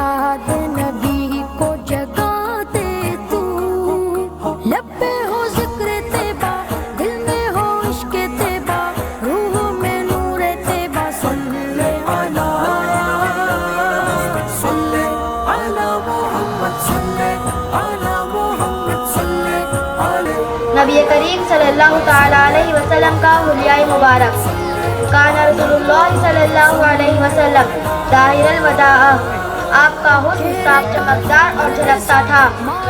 یاد نبی کو جگاتے تو، لب پہ ہو ذکر طیبہ، دل میں ہو عشق طیبہ، روح میں نور طیبہ. صلی علی محمد، صلی علی محمد، صلی علی. نبی کریم صلی اللہ تعالی علیہ وسلم کا حلیہ مبارک. کان رسول اللہ صلی اللہ علیہ وسلم ظاہر الوداع، آپ کا حسن صاف چمکدار اور جھلکتا تھا.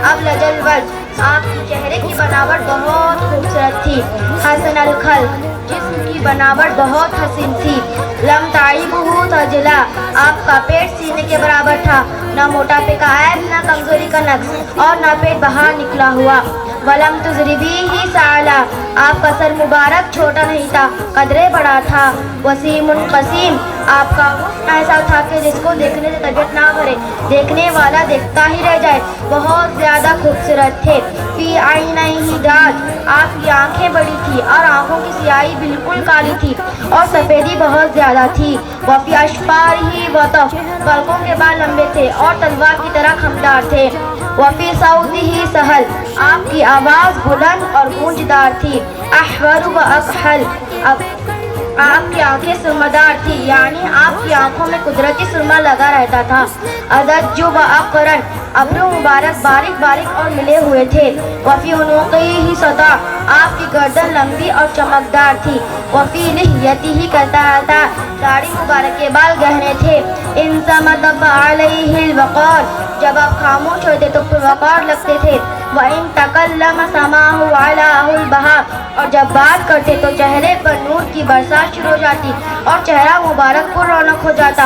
ابلج الوجہ، آپ کے چہرے کی بناوٹ بہت خوبصورت تھی. حسن الخلق، جسم کی بناوٹ بہت حسین تھی. لم تعیبہ تجلا، آپ کا پیٹ سینے کے برابر تھا. نہ موٹاپے کا عیب، نہ کمزوری کا نقص، اور نہ پیٹ باہر نکلا ہوا. ولم تضربیہ سعلا، آپ کا سر مبارک چھوٹا نہیں تھا، قدرے بڑا تھا. وسیم قسیم، آپ کا حسن ایسا تھا کہ جس کو دیکھنے سے طبیعت نہ بھرے، دیکھنے والا دیکھتا ہی رہ جائے. بہت زیادہ خوبصورت تھے. فی عینیہ داج، آپ کی آنکھیں بڑی تھی اور آنکھوں کی سیاہی بالکل کالی تھی اور سفیدی بہت زیادہ تھی. وفی اشفارہ وطف، پلکوں کے بال لمبے تھے اور تلوار کی طرح خمدار تھے. وفی صوتہ سہل، آپ کی آواز بلند اور گونجدار تھی. احور و اکحل، آپ کی آنکھیں سرمدار تھی، یعنی آپ کی آنکھوں میں قدرتی سرما لگا رہتا تھا. ادج و اقرن، ابرو مبارک باریک باریک اور ملے ہوئے تھے. وفی عنقہ سطع، آپ کی گردن لمبی اور چمکدار تھی. وفی لحیتہ قطعۃ، داڑھی مبارک کے بال گہرے تھے. ان صمت فعلیہ الوقار، جب آپ خاموش ہوتے تو پھر وقار لگتے تھے. وَإِن تَكَلَّمَ سَمَاهُ عَلَاهُ الْبَهَاءُ، اور جب بات کرتے تو چہرے پر نور کی برسات شروع ہو جاتی اور چہرہ مبارک پر رونق ہو جاتا.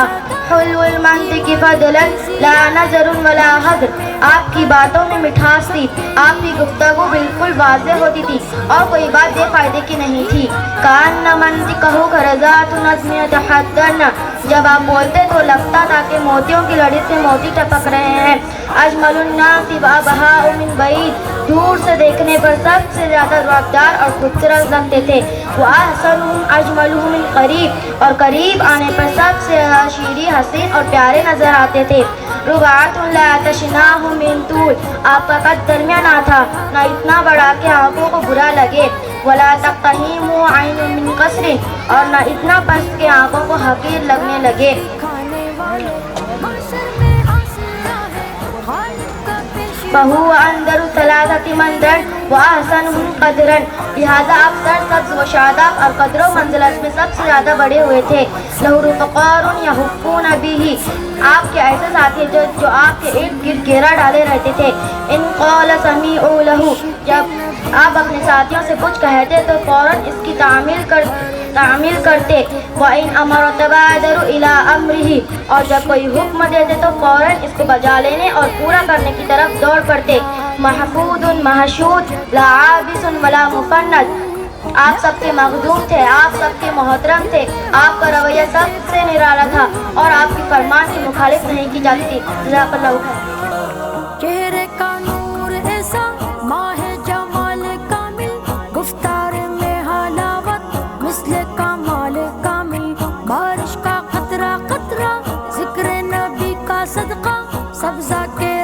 حلو المنطق فضلا لا نظر ولا حذر، آپ کی باتوں میں مٹھاس تھی، آپ کی گفتگو بالکل واضح ہوتی تھی اور کوئی بات بے فائدے کی نہیں تھی. کأن منطقہ غرزات نظم یتحدثن، جب آپ بولتے تو لگتا تھا کہ موتیوں کی لڑی سے موتی ٹپک رہے ہیں. اجمل الناس وابہاء من بعید، دور سے دیکھنے پر سب سے زیادہ رعبدار اور خوبصورت لگتے تھے. واحسنہم اجملہم من قریب، اور قریب آنے پر سب سے زیادہ شیریں، حسین اور پیارے نظر آتے تھے. رباعۃ لا تشناہ من طول، آپ کا قد درمیانہ تھا، نہ اتنا بڑا کہ آنکھوں کو برا لگے. ولا تقتحم عین من قصر، اور نہ اتنا پست کہ آنکھوں کو حقیر لگنے لگے. فہو اندر ثلاثۃ منظر واحسنہم قدرا، لہذا آپ سرسبز و شاداب اور قدر و منزلت میں سب سے زیادہ بڑے ہوئے تھے. لہ رفقار یحفون بہ، آپ کے ایسے ساتھی جو آپ کے ارد گرد گھیرا ڈالے رہتے تھے. ان قال سمیعوا لہ، جب آپ اپنے ساتھیوں سے کچھ کہتے تو فوراً اس کی تعمیل کرتے. وَإِنْ أَمَرَ تَبَادَرُوا إِلَىٰ أَمْرِهِ، اور جب کوئی حکم دیتے تو فوراً اس کو بجا لینے اور پورا کرنے کی طرف دوڑ پڑتے. محفوظ محشود لا عابس ولا مفند، آپ سب کے مخدوم تھے، آپ سب کے محترم تھے. آپ کا رویہ سب سے نرالا تھا اور آپ کی فرمان کی مخالف نہیں کی جاتی تھی. جزاک اللہ خیر. چہرے کا نور ایسا، ماہ جمال کامل، گفتار میں حلاوت مثل کمال کامل. بارش کا قطرہ قطرہ، ذکر نبی کا صدقہ، سبزہ کے